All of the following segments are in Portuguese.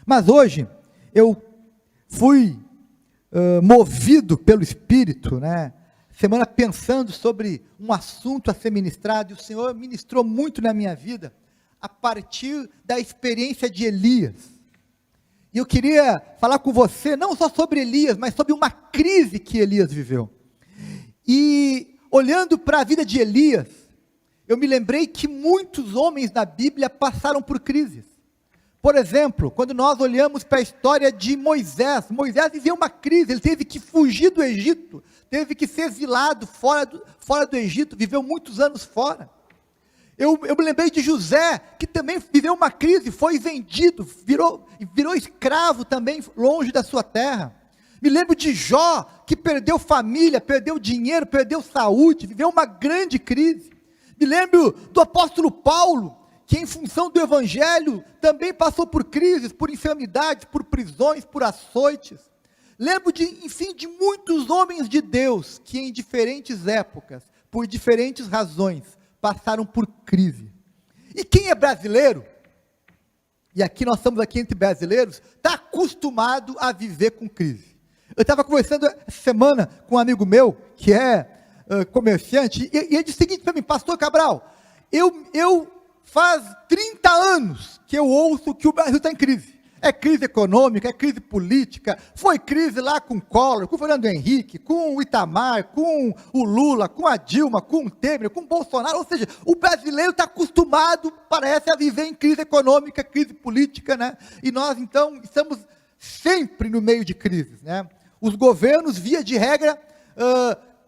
Mas hoje, eu fui movido pelo Espírito, né? Semana pensando sobre um assunto a ser ministrado, e o Senhor ministrou muito na minha vida, a partir da experiência de Elias. E eu queria falar com você, não só sobre Elias, mas sobre uma crise que Elias viveu. E olhando para a vida de Elias, eu me lembrei que muitos homens na Bíblia passaram por crises. Por exemplo, quando nós olhamos para a história de Moisés, Moisés viveu uma crise, ele teve que fugir do Egito, teve que ser exilado fora do Egito, viveu muitos anos fora. Eu me lembrei de José, que também viveu uma crise, foi vendido, virou escravo também, longe da sua terra. Me lembro de Jó, que perdeu família, perdeu dinheiro, perdeu saúde, viveu uma grande crise. Me lembro do apóstolo Paulo, que em função do evangelho, também passou por crises, por enfermidades, por prisões, por açoites. Lembro enfim, de muitos homens de Deus, que em diferentes épocas, por diferentes razões, passaram por crise. E quem é brasileiro, e aqui nós estamos aqui entre brasileiros, está acostumado a viver com crise. Eu estava conversando essa semana com um amigo meu, que é comerciante, e ele disse o seguinte para mim: pastor Cabral, eu faz 30 anos que eu ouço que o Brasil está em crise. É crise econômica, é crise política, foi crise lá com o Collor, com o Fernando Henrique, com o Itamar, com o Lula, com a Dilma, com o Temer, com o Bolsonaro. Ou seja, o brasileiro está acostumado, parece, a viver em crise econômica, crise política, né? E nós, então, estamos sempre no meio de crises, né? Os governos, via de regra,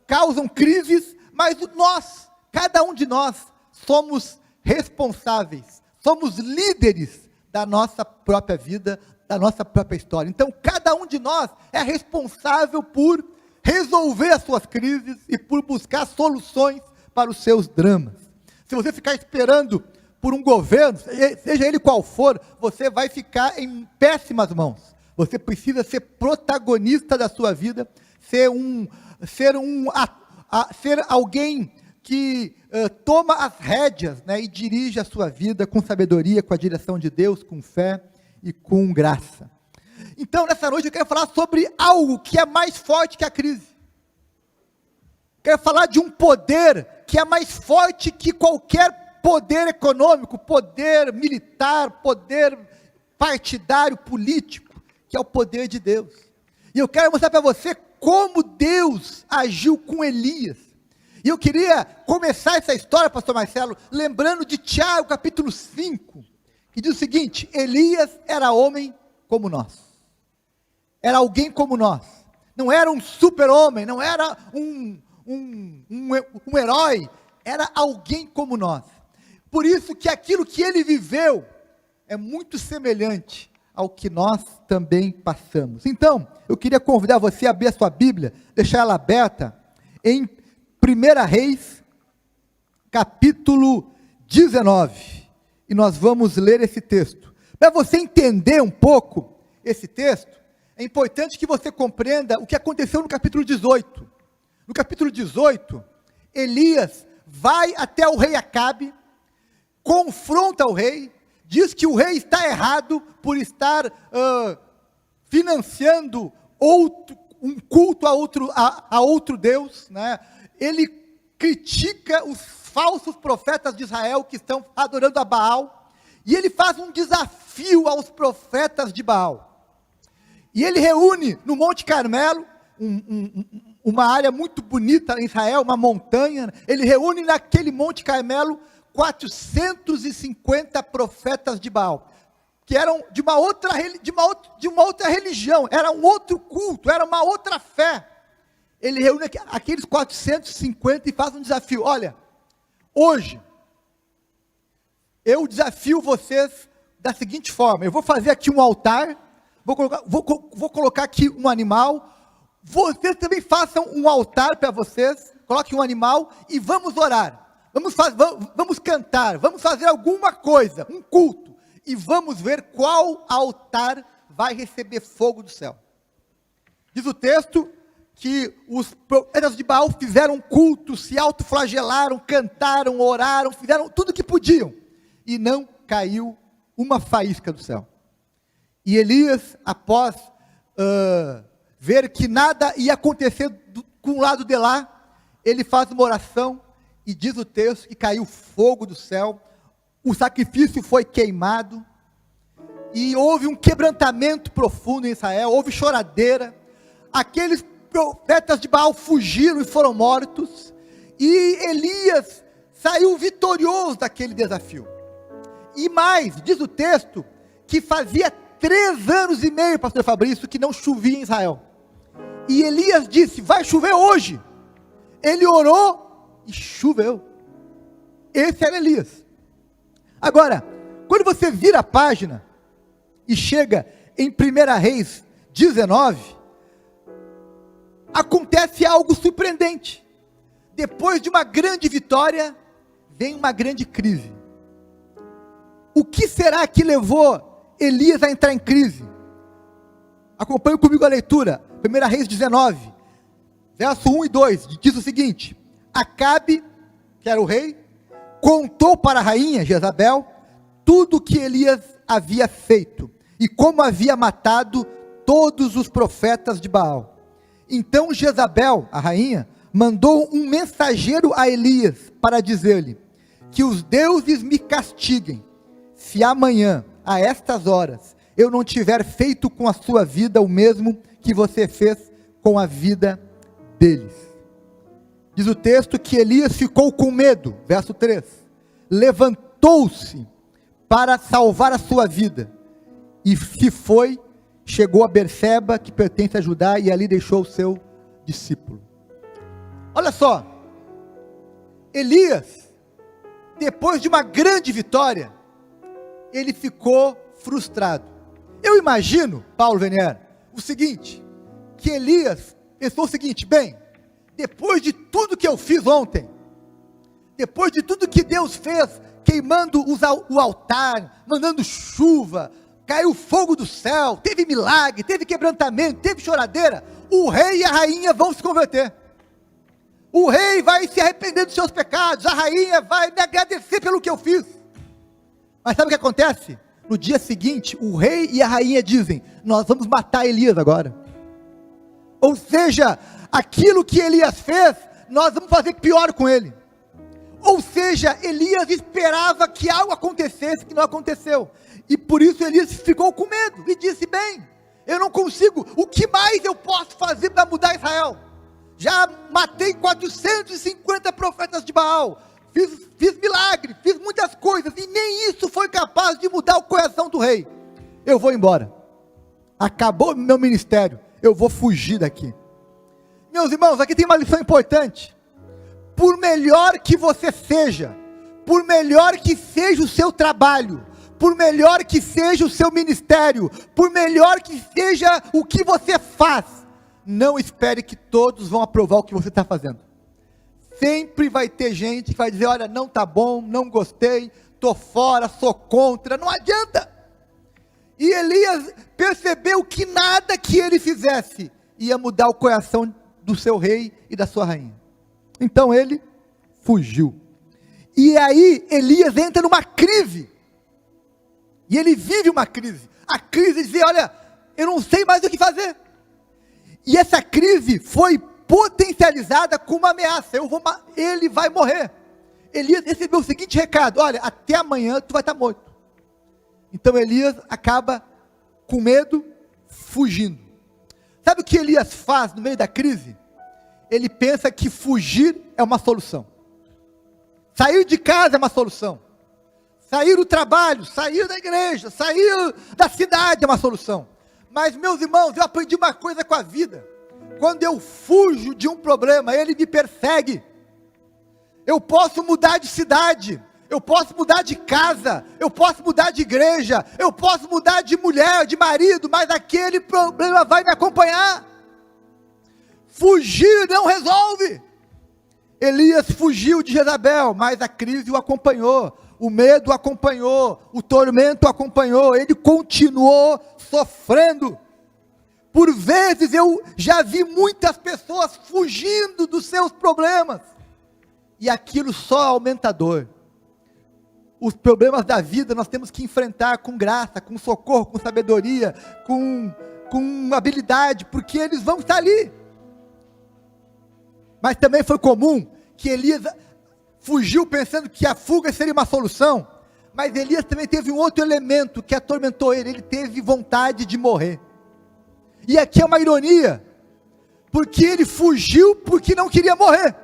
causam crises, mas nós, cada um de nós, somos responsáveis, somos líderes da nossa própria vida, da nossa própria história. Então, cada um de nós é responsável por resolver as suas crises e por buscar soluções para os seus dramas. Se você ficar esperando por um governo, seja ele qual for, você vai ficar em péssimas mãos. Você precisa ser protagonista da sua vida, ser alguém que toma as rédeas, né, e dirige a sua vida com sabedoria, com a direção de Deus, com fé e com graça. Então, nessa noite eu quero falar sobre algo que é mais forte que a crise. Quero falar de um poder que é mais forte que qualquer poder econômico, poder militar, poder partidário, político, que é o poder de Deus. E eu quero mostrar para você como Deus agiu com Elias. E eu queria começar essa história, pastor Marcelo, lembrando de Tiago, capítulo 5, que diz o seguinte: Elias era homem como nós, era alguém como nós, não era um super-homem, não era um herói, era alguém como nós. Por isso que aquilo que ele viveu é muito semelhante ao que nós também passamos. Então, eu queria convidar você a abrir a sua Bíblia, deixar ela aberta, em 1 Reis, capítulo 19, e nós vamos ler esse texto. Para você entender um pouco esse texto, é importante que você compreenda o que aconteceu no capítulo 18. No capítulo 18, Elias vai até o rei Acabe, confronta o rei, diz que o rei está errado por estar financiando um culto a outro Deus, né? Ele critica os falsos profetas de Israel que estão adorando a Baal, e ele faz um desafio aos profetas de Baal. E ele reúne no Monte Carmelo, uma área muito bonita em Israel, uma montanha, ele reúne naquele Monte Carmelo 450 profetas de Baal, que eram de uma outra religião, era um outro culto, era uma outra fé. Ele reúne aqueles 450 e faz um desafio: olha, hoje, eu desafio vocês da seguinte forma: eu vou fazer aqui um altar, vou colocar aqui um animal, vocês também façam um altar para vocês, coloquem um animal e vamos orar, vamos cantar, vamos fazer alguma coisa, um culto, e vamos ver qual altar vai receber fogo do céu. Diz o texto que os profetas de Baal fizeram culto, se autoflagelaram, cantaram, oraram, fizeram tudo o que podiam, e não caiu uma faísca do céu. E Elias, após ver que nada ia acontecer com o lado de lá, ele faz uma oração, e diz o texto que caiu fogo do céu, o sacrifício foi queimado, e houve um quebrantamento profundo em Israel, houve choradeira, aqueles profetas de Baal fugiram e foram mortos, e Elias saiu vitorioso daquele desafio. E mais, diz o texto, que fazia 3 anos e meio, pastor Fabrício, que não chovia em Israel, e Elias disse, vai chover hoje. Ele orou e choveu. Esse era Elias. Agora, quando você vira a página e chega em 1 Reis 19, acontece algo surpreendente. Depois de uma grande vitória, vem uma grande crise. O que será que levou Elias a entrar em crise? Acompanhe comigo a leitura. 1 Reis 19. Verso 1 e 2, diz o seguinte: Acabe, que era o rei, contou para a rainha Jezabel tudo o que Elias havia feito, e como havia matado todos os profetas de Baal. Então Jezabel, a rainha, mandou um mensageiro a Elias, para dizer-lhe, que os deuses me castiguem, se amanhã, a estas horas, eu não tiver feito com a sua vida o mesmo que você fez com a vida deles. Diz o texto que Elias ficou com medo, verso 3, levantou-se para salvar a sua vida, e se foi, chegou a Berseba, que pertence a Judá, e ali deixou o seu discípulo. Olha só, Elias, depois de uma grande vitória, ele ficou frustrado. Eu imagino, Paulo Venier, o seguinte, que Elias pensou o seguinte: bem, depois de tudo que eu fiz ontem, depois de tudo que Deus fez, queimando o altar, mandando chuva, caiu fogo do céu, teve milagre, teve quebrantamento, teve choradeira, o rei e a rainha vão se converter, o rei vai se arrepender dos seus pecados, a rainha vai me agradecer pelo que eu fiz. Mas sabe o que acontece? No dia seguinte, o rei e a rainha dizem, nós vamos matar Elias agora. Ou seja, aquilo que Elias fez, nós vamos fazer pior com ele. Ou seja, Elias esperava que algo acontecesse que não aconteceu, e por isso Elias ficou com medo, e disse, bem, eu não consigo, o que mais eu posso fazer para mudar Israel? Já matei 450 profetas de Baal, fiz milagre, fiz muitas coisas, e nem isso foi capaz de mudar o coração do rei. Eu vou embora, acabou meu ministério, eu vou fugir daqui. Meus irmãos, aqui tem uma lição importante. Por melhor que você seja, por melhor que seja o seu trabalho, por melhor que seja o seu ministério, por melhor que seja o que você faz, não espere que todos vão aprovar o que você está fazendo. Sempre vai ter gente que vai dizer, olha, não está bom, não gostei, estou fora, sou contra, não adianta. E Elias percebeu que nada que ele fizesse ia mudar o coração do seu rei e da sua rainha. Então ele fugiu. E aí Elias entra numa crise. E ele vive uma crise. A crise de dizer, olha, eu não sei mais o que fazer. E essa crise foi potencializada com uma ameaça. Ele vai morrer. Elias recebeu o seguinte recado, olha, até amanhã tu vai estar morto. Então Elias acaba com medo, fugindo. Sabe o que Elias faz no meio da crise? Ele pensa que fugir é uma solução. Sair de casa é uma solução. Sair do trabalho, sair da igreja, sair da cidade é uma solução. Mas, meus irmãos, eu aprendi uma coisa com a vida. Quando eu fujo de um problema, ele me persegue. Eu posso mudar de cidade, eu posso mudar de casa, eu posso mudar de igreja, eu posso mudar de mulher, de marido, mas aquele problema vai me acompanhar. Fugir não resolve. Elias fugiu de Jezabel, mas a crise o acompanhou, o medo o acompanhou, o tormento o acompanhou, ele continuou sofrendo. Por vezes eu já vi muitas pessoas fugindo dos seus problemas, e aquilo só aumenta a dor. os problemas da vida nós temos que enfrentar com graça, com socorro, com sabedoria, com habilidade, porque eles vão estar ali. Mas também foi comum que Elias fugiu pensando que a fuga seria uma solução, mas Elias também teve um outro elemento que atormentou ele teve vontade de morrer. E aqui é uma ironia, porque ele fugiu porque não queria morrer,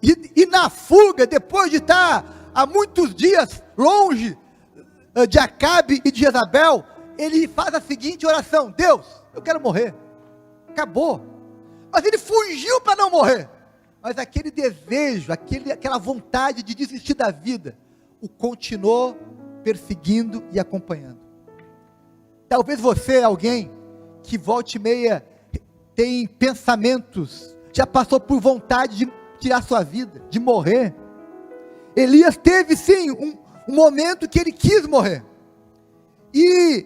e na fuga, depois de estar há muitos dias longe de Acabe e de Jezabel, ele faz a seguinte oração: Deus, eu quero morrer, acabou. Mas ele fugiu para não morrer, mas aquele desejo, aquela vontade de desistir da vida, o continuou perseguindo e acompanhando. Talvez você é alguém que volta e meia tem pensamentos, já passou por vontade de tirar sua vida, de morrer. Elias teve sim um momento que ele quis morrer, e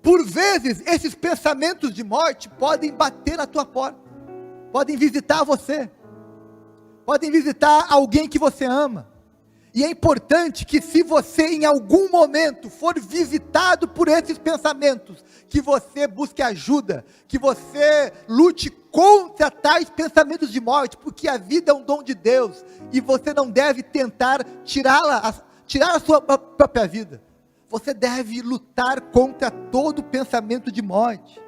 por vezes esses pensamentos de morte podem bater na tua porta, podem visitar você, podem visitar alguém que você ama. E é importante que, se você em algum momento for visitado por esses pensamentos, que você busque ajuda, que você lute contra tais pensamentos de morte, porque a vida é um dom de Deus, e você não deve tentar tirar a sua própria vida. Você deve lutar contra todo pensamento de morte.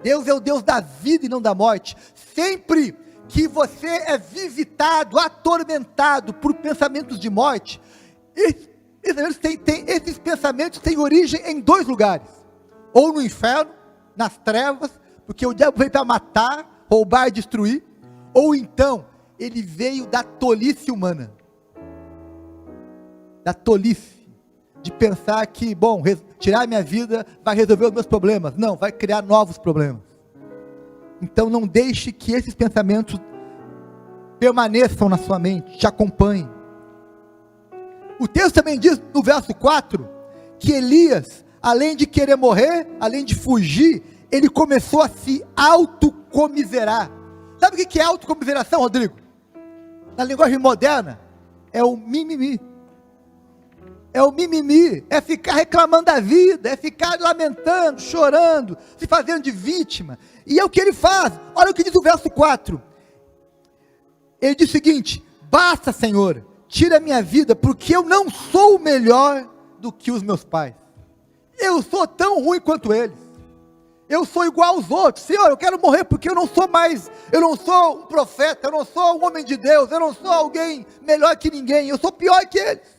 Deus é o Deus da vida e não da morte. Sempre que você é visitado, atormentado por pensamentos de morte, esses pensamentos têm origem em dois lugares: ou no inferno, nas trevas, porque o diabo veio para matar, roubar e destruir, ou então ele veio da tolice humana, da tolice de pensar que, bom, tirar minha vida vai resolver os meus problemas. Não, vai criar novos problemas. Então não deixe que esses pensamentos permaneçam na sua mente, te acompanhem. O texto também diz no verso 4, que Elias, além de querer morrer, além de fugir, ele começou a se autocomiserar. Sabe o que é autocomiseração, Rodrigo? Na linguagem moderna, é o mimimi. É o mimimi, é ficar reclamando da vida, é ficar lamentando, chorando, se fazendo de vítima. E é o que ele faz. Olha o que diz o verso 4. Ele diz o seguinte: basta, Senhor, tira a minha vida, porque eu não sou melhor do que os meus pais. Eu sou tão ruim quanto eles. Eu sou igual aos outros. Senhor, eu quero morrer porque eu não sou um profeta, eu não sou um homem de Deus, eu não sou alguém melhor que ninguém, eu sou pior que eles.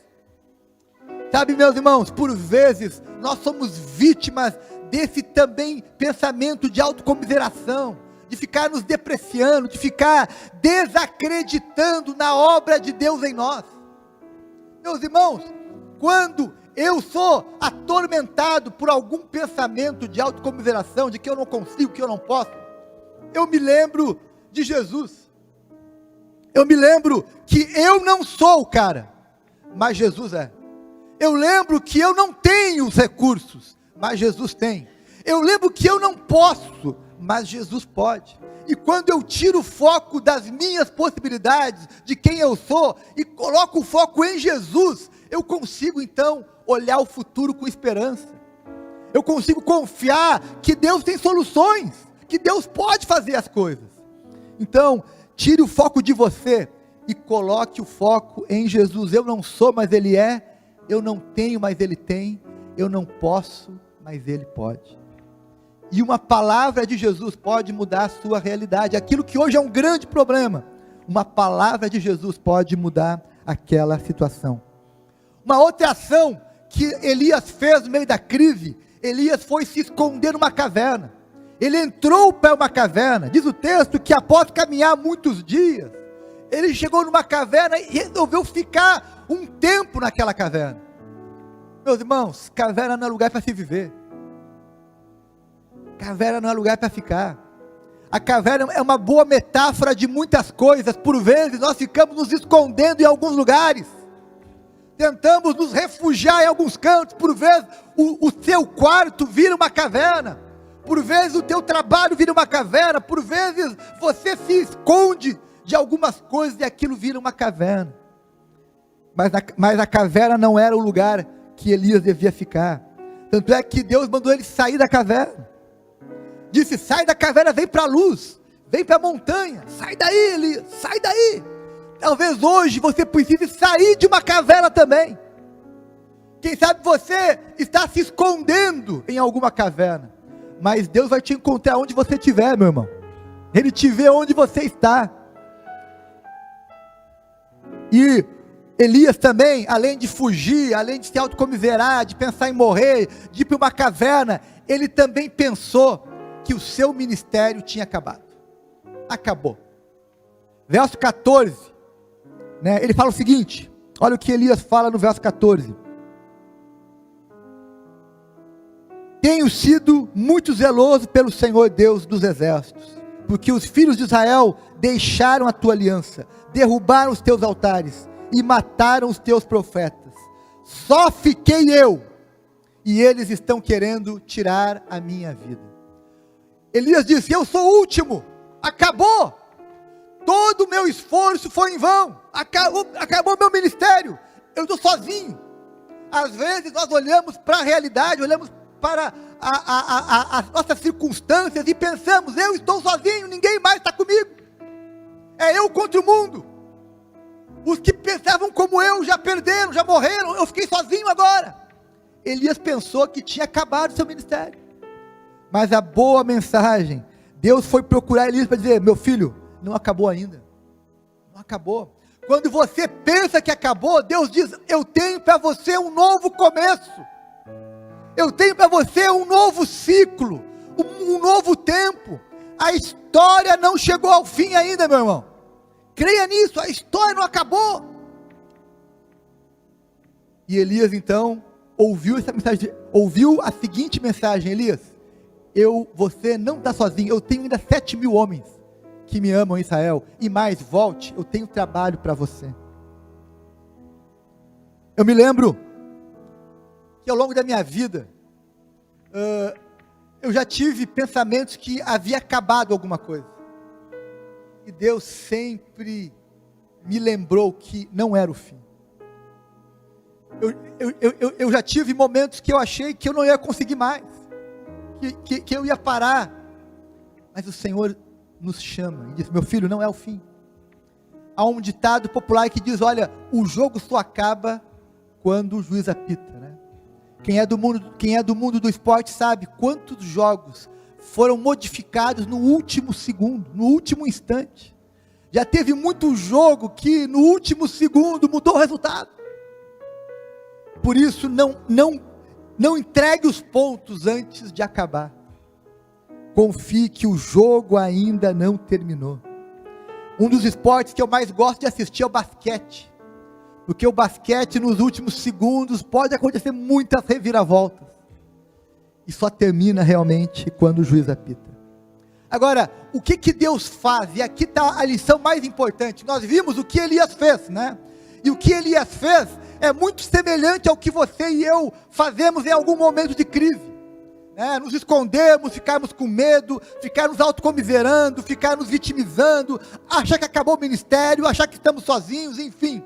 Sabe, meus irmãos, por vezes nós somos vítimas desse também pensamento de autocomiseração, de ficar nos depreciando, de ficar desacreditando na obra de Deus em nós. Meus irmãos, quando eu sou atormentado por algum pensamento de autocomiseração, de que eu não consigo, que eu não posso, eu me lembro de Jesus. Eu me lembro que eu não sou o cara, mas Jesus é. Eu lembro que eu não tenho os recursos, mas Jesus tem. Eu lembro que eu não posso, mas Jesus pode. E quando eu tiro o foco das minhas possibilidades, de quem eu sou, e coloco o foco em Jesus, eu consigo então olhar o futuro com esperança. Eu consigo confiar que Deus tem soluções, que Deus pode fazer as coisas. Então, tire o foco de você e coloque o foco em Jesus. Eu não sou, mas Ele é. Eu não tenho, mas Ele tem. Eu não posso, mas Ele pode. E uma palavra de Jesus pode mudar a sua realidade. Aquilo que hoje é um grande problema, uma palavra de Jesus pode mudar aquela situação. Uma outra ação que Elias fez no meio da crise: Elias foi se esconder numa caverna. Ele entrou para uma caverna. Diz o texto que após caminhar muitos dias, ele chegou numa caverna e resolveu ficar um tempo naquela caverna. Meus irmãos, caverna não é lugar para se viver. Caverna não é lugar para ficar. A caverna é uma boa metáfora de muitas coisas. Por vezes nós ficamos nos escondendo em alguns lugares, tentamos nos refugiar em alguns cantos. Por vezes o seu quarto vira uma caverna, por vezes o teu trabalho vira uma caverna, por vezes você se esconde de algumas coisas e aquilo vira uma caverna. mas a caverna não era o lugar que Elias devia ficar. Tanto é que Deus mandou ele sair da caverna. Disse: sai da caverna, vem para a luz, vem para a montanha, sai daí, Elias, sai daí. Talvez hoje você precise sair de uma caverna também. Quem sabe você está se escondendo em alguma caverna, mas Deus vai te encontrar onde você estiver, meu irmão. Ele te vê onde você está. E Elias também, além de fugir, além de se autocomiserar, de pensar em morrer, de ir para uma caverna, ele também pensou que o seu ministério tinha acabado. Acabou. Verso 14, né, ele fala o seguinte, olha o que Elias fala no verso 14. Tenho sido muito zeloso pelo Senhor Deus dos exércitos, porque os filhos de Israel deixaram a tua aliança, derrubaram os teus altares e mataram os teus profetas. Só fiquei eu, e eles estão querendo tirar a minha vida. Elias disse: eu sou o último, acabou, todo o meu esforço foi em vão, acabou meu ministério, eu estou sozinho. Às vezes nós olhamos para a realidade, olhamos para as nossas circunstâncias e pensamos: eu estou sozinho, ninguém mais está comigo, é eu contra o mundo. Os que pensavam como eu já perderam, já morreram, eu fiquei sozinho agora. Elias pensou que tinha acabado seu ministério, mas a boa mensagem, Deus foi procurar Elias para dizer: meu filho, não acabou ainda, não acabou. Quando você pensa que acabou, Deus diz: eu tenho para você um novo começo, eu tenho para você um novo ciclo, um novo tempo. A história não chegou ao fim ainda, meu irmão. Creia nisso, a história não acabou. E Elias então ouviu essa mensagem, ouviu a seguinte mensagem: Elias, você não está sozinho, eu tenho ainda 7.000 homens que me amam em Israel, e mais, volte, eu tenho trabalho para você. Eu me lembro que ao longo da minha vida, eu já tive pensamentos que havia acabado alguma coisa, e Deus sempre me lembrou que não era o fim. Eu já tive momentos que eu achei que eu não ia conseguir mais, que eu ia parar, mas o Senhor nos chama e diz: meu filho, não é o fim. Há um ditado popular que diz: olha, o jogo só acaba quando o juiz apita, né? Quem é do mundo do esporte sabe quantos jogos foram modificados no último segundo, no último instante. Já teve muito jogo que no último segundo mudou o resultado. Por isso, não entregue os pontos antes de acabar. Confie que o jogo ainda não terminou. Um dos esportes que eu mais gosto de assistir é o basquete, porque o basquete nos últimos segundos pode acontecer muitas reviravoltas, e só termina realmente quando o juiz apita. Agora, o que Deus faz? E aqui está a lição mais importante. Nós vimos o que Elias fez, né? E o que Elias fez é muito semelhante ao que você e eu fazemos em algum momento de crise, né? Nos escondermos, ficarmos com medo, ficar nos autocomiserando, ficar nos vitimizando, achar que acabou o ministério, achar que estamos sozinhos, enfim.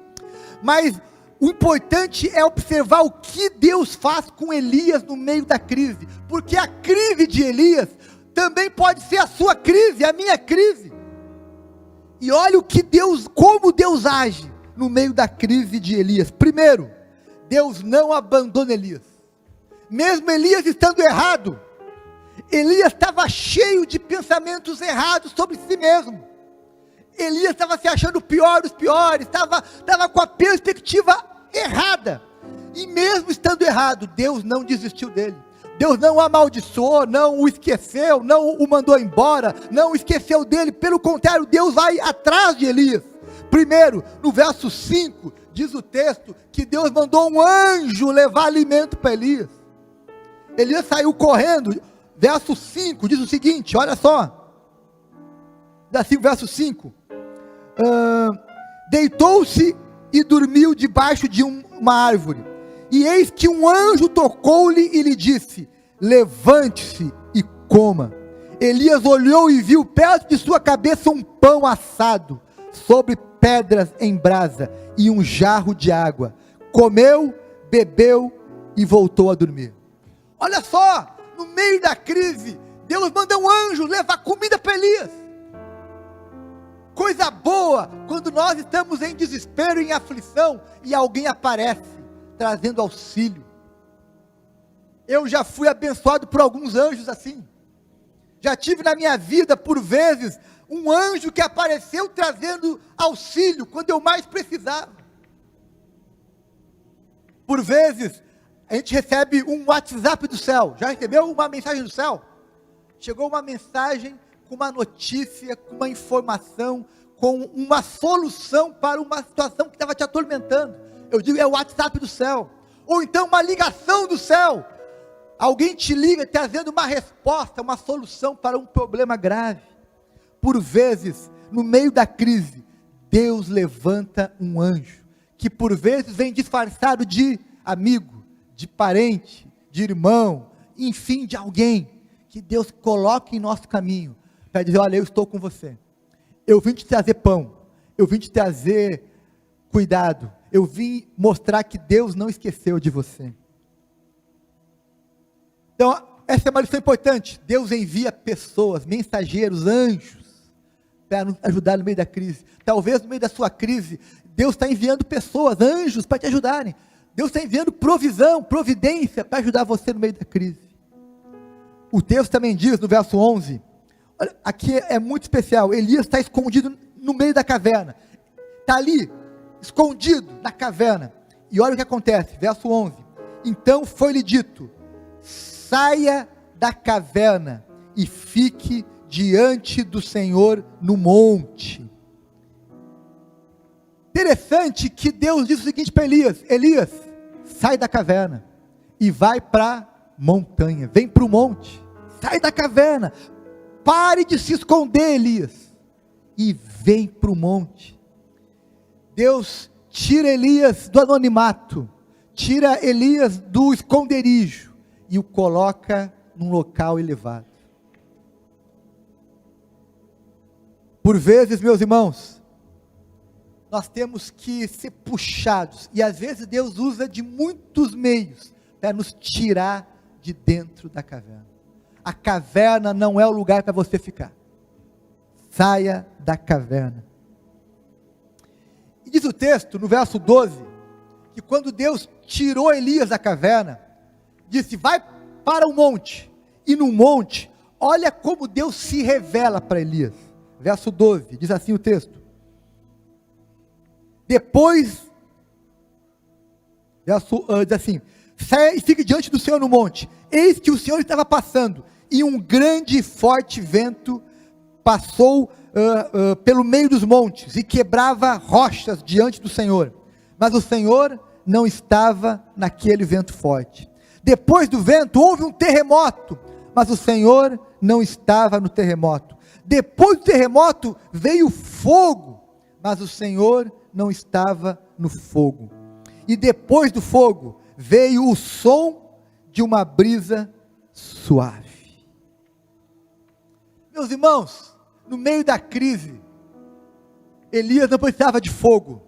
Mas o importante é observar o que Deus faz com Elias no meio da crise, porque a crise de Elias também pode ser a sua crise, a minha crise. E olha como Deus age no meio da crise de Elias. Primeiro, Deus não abandona Elias, mesmo Elias estando errado. Elias estava cheio de pensamentos errados sobre si mesmo. Elias estava se achando o pior dos piores, estava com a perspectiva errada, e mesmo estando errado, Deus não desistiu dele. Deus não o amaldiçoou, não o esqueceu, não o mandou embora, não esqueceu dele. Pelo contrário, Deus vai atrás de Elias. Primeiro, no verso 5, diz o texto que Deus mandou um anjo levar alimento para Elias. Elias saiu correndo. Verso 5 diz o seguinte, olha só, assim, verso 5, deitou-se e dormiu debaixo de uma árvore, e eis que um anjo tocou-lhe e lhe disse: levante-se e coma. Elias olhou e viu perto de sua cabeça um pão assado sobre pedras em brasa e um jarro de água. Comeu, bebeu e voltou a dormir. Olha só, no meio da crise, Deus manda um anjo levar comida para Elias. Coisa boa, quando nós estamos em desespero, em aflição, e alguém aparece, trazendo auxílio. Eu já fui abençoado por alguns anjos assim. Já tive na minha vida, por vezes, um anjo que apareceu trazendo auxílio, quando eu mais precisava. Por vezes, a gente recebe um WhatsApp do céu. Já recebeu uma mensagem do céu? Chegou uma mensagem com uma notícia, com uma informação, com uma solução para uma situação que estava te atormentando. Eu digo, é o WhatsApp do céu. Ou então uma ligação do céu. Alguém te liga trazendo uma resposta, uma solução para um problema grave. Por vezes, no meio da crise, Deus levanta um anjo, que por vezes vem disfarçado de amigo, de parente, de irmão, enfim, de alguém, que Deus coloca em nosso caminho, para dizer, olha, eu estou com você, eu vim te trazer pão, eu vim te trazer cuidado, eu vim mostrar que Deus não esqueceu de você. Então, essa é uma lição importante. Deus envia pessoas, mensageiros, anjos, para nos ajudar no meio da crise. Talvez no meio da sua crise, Deus está enviando pessoas, anjos, para te ajudarem. Deus está enviando provisão, providência, para ajudar você no meio da crise. O texto também diz, no verso 11, olha, aqui é muito especial, Elias está escondido no meio da caverna. Está ali, escondido na caverna. E olha o que acontece, verso 11. Então foi-lhe dito, saia da caverna e fique diante do Senhor no monte. Interessante que Deus diz o seguinte para Elias, Elias, sai da caverna e vai para a montanha, vem para o monte, sai da caverna, pare de se esconder, Elias, e vem para o monte. Deus tira Elias do anonimato, tira Elias do esconderijo, e o coloca num local elevado. Por vezes, meus irmãos, nós temos que ser puxados, e às vezes Deus usa de muitos meios, para nos tirar de dentro da caverna. A caverna não é o lugar para você ficar, saia da caverna. E diz o texto, no verso 12, que quando Deus tirou Elias da caverna, disse, vai para o monte, e no monte, olha como Deus se revela para Elias, verso 12, diz assim o texto, depois, diz assim, saia e fique diante do Senhor no monte, eis que o Senhor estava passando, e um grande e forte vento passou pelo meio dos montes, e quebrava rochas diante do Senhor, mas o Senhor não estava naquele vento forte. Depois do vento houve um terremoto, mas o Senhor não estava no terremoto. Depois do terremoto veio fogo, mas o Senhor não estava no fogo. E depois do fogo veio o som de uma brisa suave. Meus irmãos, no meio da crise, Elias não precisava de fogo,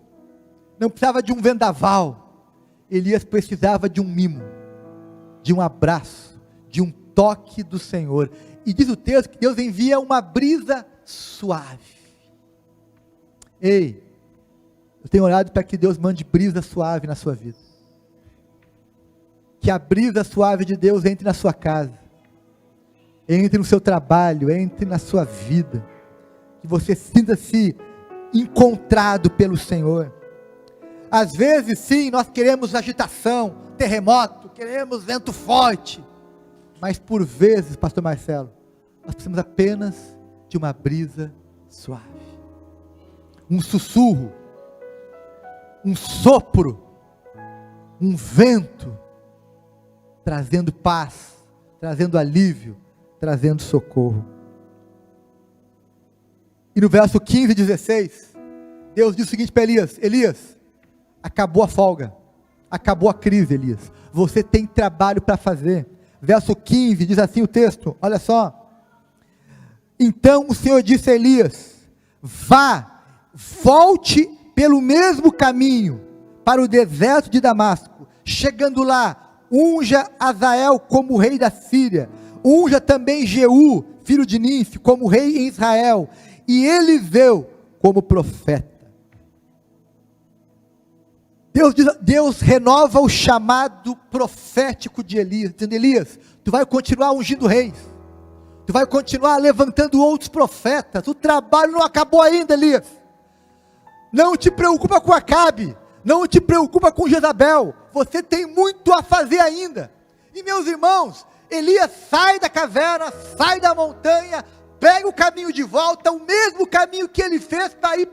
não precisava de um vendaval, Elias precisava de um mimo, de um abraço, de um toque do Senhor. E diz o texto que Deus envia uma brisa suave. Ei, eu tenho orado para que Deus mande brisa suave na sua vida. Que a brisa suave de Deus entre na sua casa, entre no seu trabalho, entre na sua vida. Que você sinta-se encontrado pelo Senhor. Às vezes sim, nós queremos agitação, terremoto, queremos vento forte, mas por vezes, pastor Marcelo, nós precisamos apenas de uma brisa suave, um sussurro, um sopro, um vento, trazendo paz, trazendo alívio, trazendo socorro. E no verso 15 e 16, Deus diz o seguinte para Elias, Elias, acabou a folga, acabou a crise, Elias, você tem trabalho para fazer. Verso 15, diz assim o texto, olha só, então o Senhor disse a Elias, vá volte pelo mesmo caminho para o deserto de Damasco. Chegando lá, unja Azael como rei da Síria, unja também Jeú, filho de Ninfe, como rei em Israel, e Eliseu como profeta. Deus renova o chamado profético de Elias, dizendo: Elias, tu vai continuar ungindo reis, tu vai continuar levantando outros profetas, o trabalho não acabou ainda, Elias. Não te preocupa com Acabe, não te preocupa com Jezabel, você tem muito a fazer ainda. E meus irmãos, Elias sai da caverna, sai da montanha, pega o caminho de volta, o mesmo caminho que ele fez para ir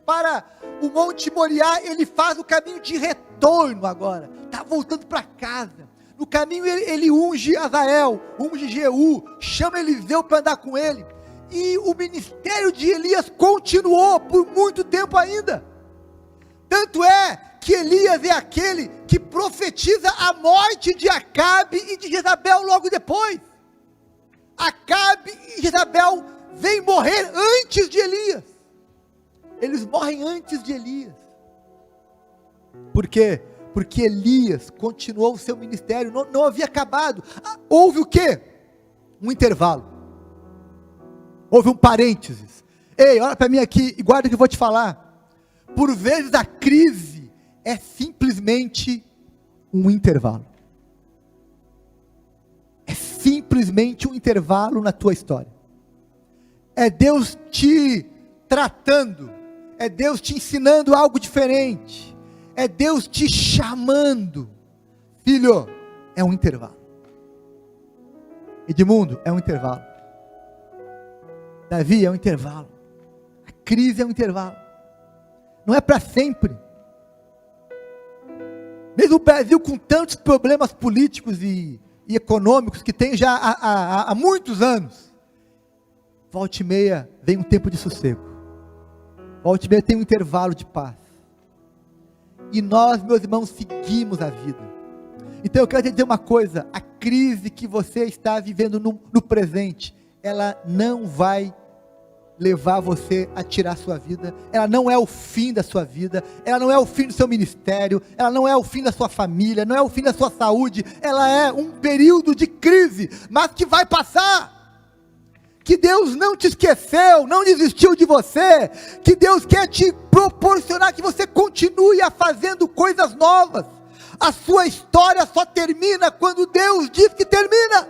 para o Monte Moriá, ele faz o caminho de retorno agora, está voltando para casa. No caminho ele unge Azael, unge Jeú, chama Eliseu para andar com ele, e o ministério de Elias continuou por muito tempo ainda. Tanto é que Elias é aquele que profetiza a morte de Acabe e de Jezabel logo depois. Acabe e Jezabel vêm morrer antes de Elias. Eles morrem antes de Elias. Por quê? Porque Elias continuou o seu ministério, não havia acabado. Houve o quê? Um intervalo. Houve um parênteses. Ei, olha para mim aqui e guarda o que eu vou te falar. Por vezes a crise é simplesmente um intervalo. É simplesmente um intervalo na tua história. É Deus te tratando, é Deus te ensinando algo diferente, é Deus te chamando. Filho, é um intervalo. Edmundo, é um intervalo. Davi, é um intervalo. A crise é um intervalo. Não é para sempre. Mesmo o Brasil com tantos problemas políticos e econômicos que tem já há muitos anos, volta e meia vem um tempo de sossego, volta e meia tem um intervalo de paz, e nós, meus irmãos, seguimos a vida. Então eu quero te dizer uma coisa: a crise que você está vivendo no presente, ela não vai levar você a tirar sua vida, ela não é o fim da sua vida, ela não é o fim do seu ministério, ela não é o fim da sua família, não é o fim da sua saúde, ela é um período de crise, mas que vai passar. Que Deus não te esqueceu, não desistiu de você, que Deus quer te proporcionar que você continue a fazendo coisas novas. A sua história só termina quando Deus diz que termina.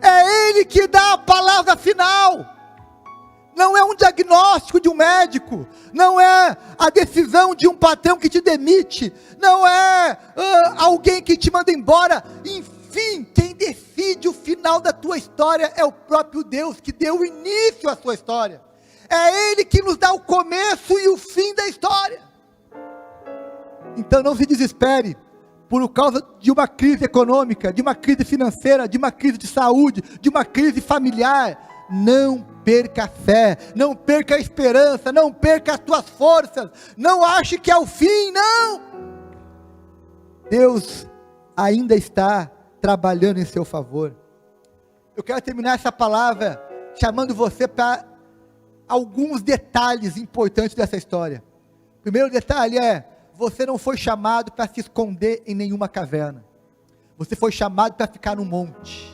É Ele que dá a palavra final. Não é um diagnóstico de um médico, não é a decisão de um patrão que te demite, não é alguém que te manda embora. Enfim, quem decide o final da tua história é o próprio Deus que deu início à sua história. É Ele que nos dá o começo e o fim da história. Então não se desespere por causa de uma crise econômica, de uma crise financeira, de uma crise de saúde, de uma crise familiar. Não perca a fé, não perca a esperança, não perca as tuas forças, não ache que é o fim, não. Deus ainda está trabalhando em seu favor. Eu quero terminar essa palavra chamando você para alguns detalhes importantes dessa história. O primeiro detalhe é: você não foi chamado para se esconder em nenhuma caverna, você foi chamado para ficar no monte.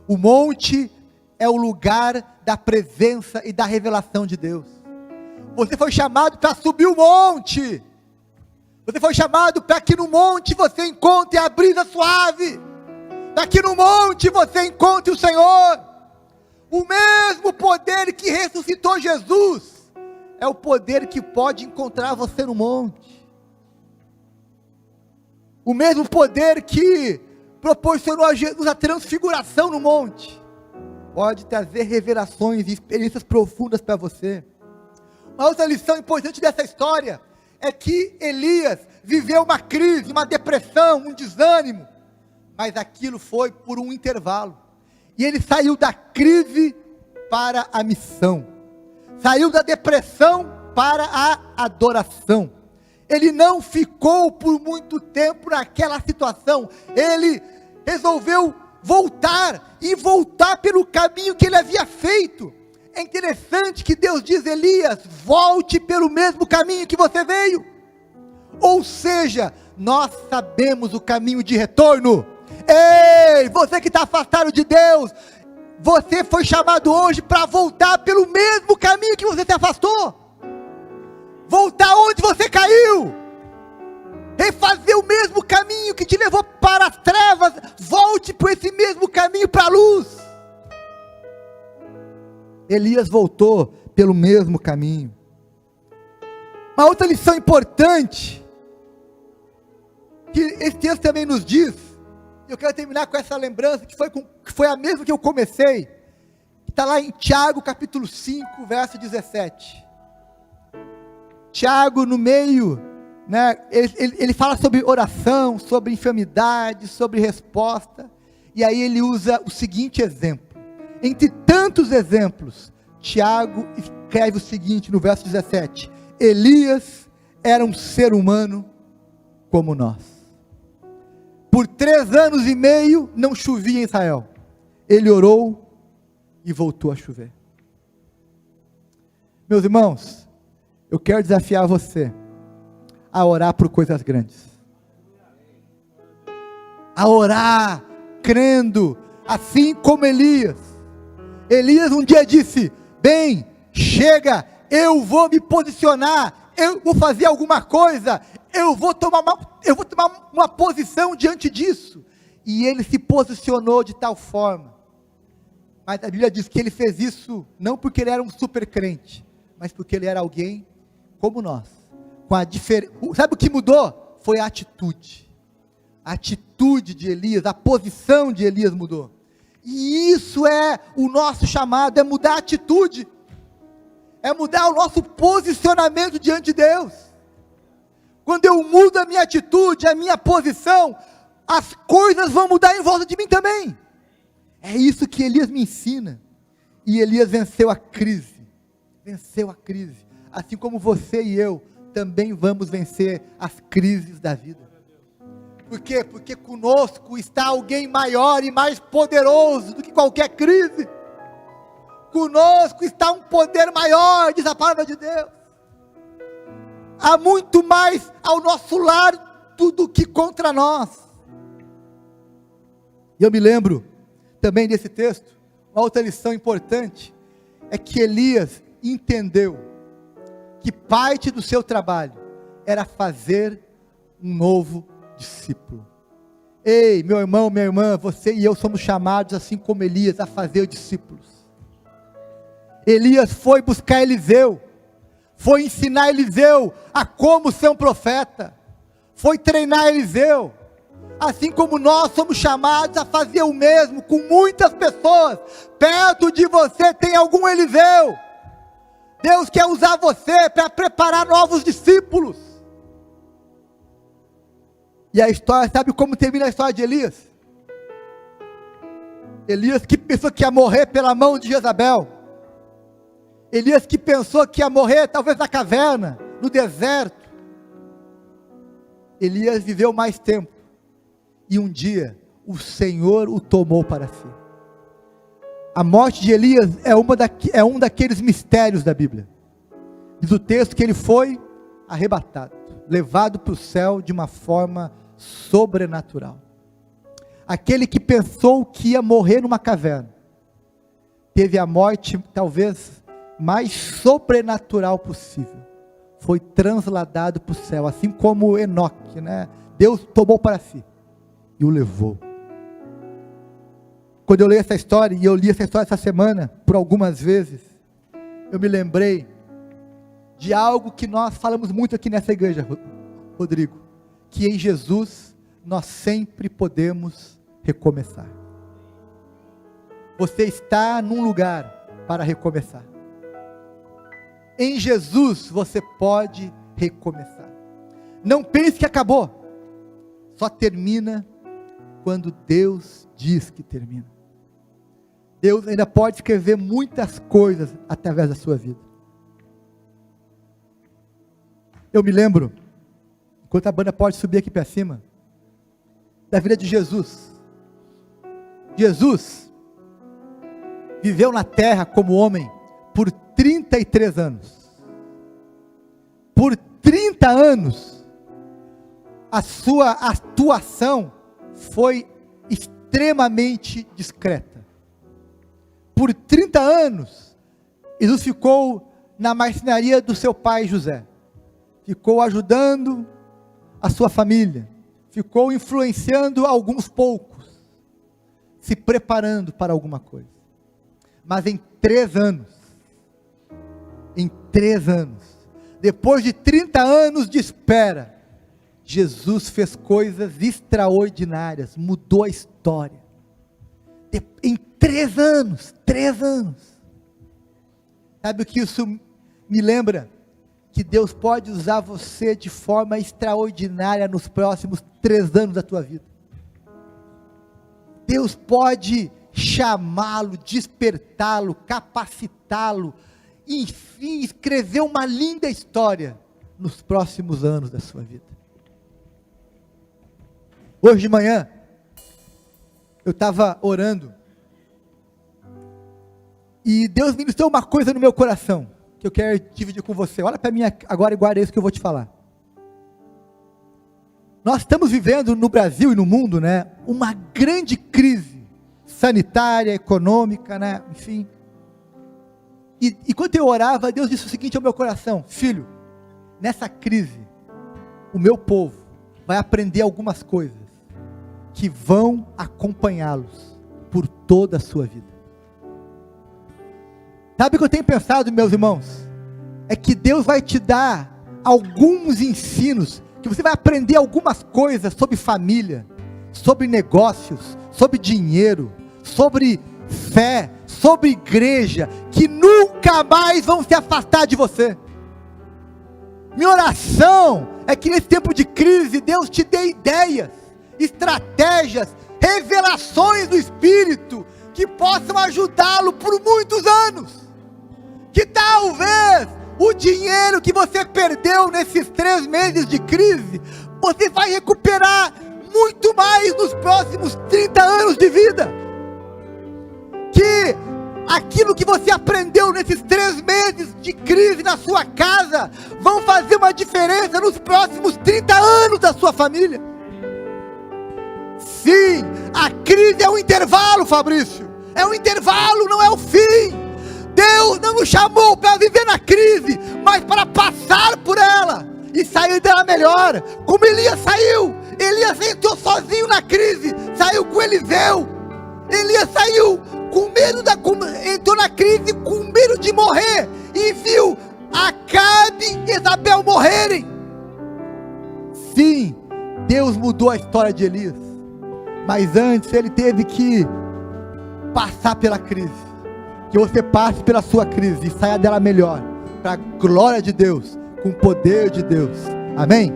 O monte é o lugar da presença e da revelação de Deus. Você foi chamado para subir o monte. Você foi chamado para que no monte você encontre a brisa suave, para que no monte você encontre o Senhor. O mesmo poder que ressuscitou Jesus é o poder que pode encontrar você no monte. O mesmo poder que proporcionou a Jesus a transfiguração no monte pode trazer revelações e experiências profundas para você. Uma outra lição importante dessa história é que Elias viveu uma crise, uma depressão, um desânimo, mas aquilo foi por um intervalo, e ele saiu da crise para a missão, saiu da depressão para a adoração. Ele não ficou por muito tempo naquela situação, ele resolveu voltar, e voltar pelo caminho que ele havia feito. é interessante que Deus diz: Elias, volte pelo mesmo caminho que você veio. Ou seja, nós sabemos o caminho de retorno. Ei, você que está afastado de Deus, você foi chamado hoje para voltar pelo mesmo caminho que você se afastou. Voltar onde você caiu. Refazer o mesmo caminho que te levou para as trevas. Volte por esse mesmo caminho para a luz. Elias voltou pelo mesmo caminho. Uma outra lição importante, que esse texto também nos diz, eu quero terminar com essa lembrança, que foi a mesma que eu comecei, que está lá em Tiago capítulo 5, verso 17. Tiago, no meio, né, ele fala sobre oração, sobre enfermidade, sobre resposta, e aí ele usa o seguinte exemplo. Entre tantos exemplos, Tiago escreve o seguinte no verso 17: Elias era um ser humano como nós. Por 3 anos e meio não chovia em Israel. Ele orou e voltou a chover. Meus irmãos, eu quero desafiar você a orar por coisas grandes. A orar, crendo, assim como Elias. Elias um dia disse: bem, chega, eu vou me posicionar, eu vou fazer alguma coisa, eu vou tomar uma posição diante disso. E ele se posicionou de tal forma, mas a Bíblia diz que ele fez isso não porque ele era um super crente, mas porque ele era alguém como nós, sabe o que mudou? Foi a atitude de Elias, a posição de Elias mudou. E isso é o nosso chamado, é mudar a atitude, é mudar o nosso posicionamento diante de Deus. Quando eu mudo a minha atitude, a minha posição, as coisas vão mudar em volta de mim também. É isso que Elias me ensina. E Elias venceu a crise, assim como você e eu também vamos vencer as crises da vida. Por quê? Porque conosco está alguém maior e mais poderoso do que qualquer crise. Conosco está um poder maior, diz a palavra de Deus. Há muito mais ao nosso lado do que contra nós. E eu me lembro também desse texto, uma outra lição importante, é que Elias entendeu que parte do seu trabalho era fazer um novo discípulo. Ei, meu irmão, minha irmã, você e eu somos chamados, assim como Elias, a fazer discípulos. Elias foi buscar Eliseu, foi ensinar Eliseu a como ser um profeta, foi treinar Eliseu, assim como nós somos chamados a fazer o mesmo com muitas pessoas. Perto de você tem algum Eliseu. Deus quer usar você para preparar novos discípulos. E a história, sabe como termina a história de Elias? Elias que pensou que ia morrer pela mão de Jezabel. Elias que pensou que ia morrer talvez na caverna, no deserto. Elias viveu mais tempo. E um dia, o Senhor o tomou para si. A morte de Elias é um daqueles mistérios da Bíblia. Diz o texto que ele foi arrebatado, levado para o céu de uma forma sobrenatural. Aquele que pensou que ia morrer numa caverna, teve a morte talvez mais sobrenatural possível. Foi transladado para o céu, assim como Enoque, né? Deus tomou para si e o levou. Quando eu leio essa história, e eu li essa história essa semana, por algumas vezes, eu me lembrei de algo que nós falamos muito aqui nessa igreja, Rodrigo, que em Jesus nós sempre podemos recomeçar. Você está num lugar para recomeçar. Em Jesus você pode recomeçar. Não pense que acabou. Só termina quando Deus diz que termina. Deus ainda pode escrever muitas coisas através da sua vida. Eu me lembro, enquanto a banda pode subir aqui para cima, da vida de Jesus. Jesus viveu na terra como homem por 33 anos. Por 30 anos, a sua atuação foi extremamente discreta. Por 30 anos, Jesus ficou na marcenaria do seu pai José. Ficou ajudando a sua família. Ficou influenciando alguns poucos. Se preparando para alguma coisa. Mas em 3 anos, depois de 30 anos de espera, Jesus fez coisas extraordinárias, mudou a história. Em 3 anos. Sabe o que isso me lembra? Que Deus pode usar você de forma extraordinária nos próximos 3 anos da tua vida. Deus pode chamá-lo, despertá-lo, capacitá-lo, enfim, escrever uma linda história nos próximos anos da sua vida. Hoje de manhã, eu estava orando, e Deus ministrou uma coisa no meu coração, que eu quero dividir com você. Olha para mim agora e guarda isso que eu vou te falar. Nós estamos vivendo no Brasil e no mundo, né, uma grande crise sanitária, econômica, né, enfim. E enquanto eu orava, Deus disse o seguinte ao meu coração: filho, nessa crise, o meu povo vai aprender algumas coisas que vão acompanhá-los por toda a sua vida. Sabe o que eu tenho pensado, meus irmãos? É que Deus vai te dar alguns ensinos, que você vai aprender algumas coisas sobre família, sobre negócios, sobre dinheiro, sobre fé, sobre igreja, que nunca mais vão se afastar de você. Minha oração é que nesse tempo de crise, Deus te dê ideias, estratégias, revelações do Espírito, que possam ajudá-lo por muitos anos. Que talvez o dinheiro que você perdeu nesses 3 meses de crise, você vai recuperar muito mais nos próximos 30 anos de vida. Que aquilo que você aprendeu nesses 3 meses de crise na sua casa, vão fazer uma diferença nos próximos 30 anos da sua família. Sim, a crise é um intervalo, Fabrício. É um intervalo, não é o fim. Deus não nos chamou para viver na crise, mas para passar por ela e sair dela melhor, como Elias saiu. Elias entrou sozinho na crise, saiu com Eliseu. Elias saiu com medo, entrou na crise com medo de morrer, e viu Acabe e Jezabel morrerem. Sim, Deus mudou a história de Elias, mas antes ele teve que passar pela crise. Que você passe pela sua crise e saia dela melhor, para a glória de Deus, com o poder de Deus. Amém?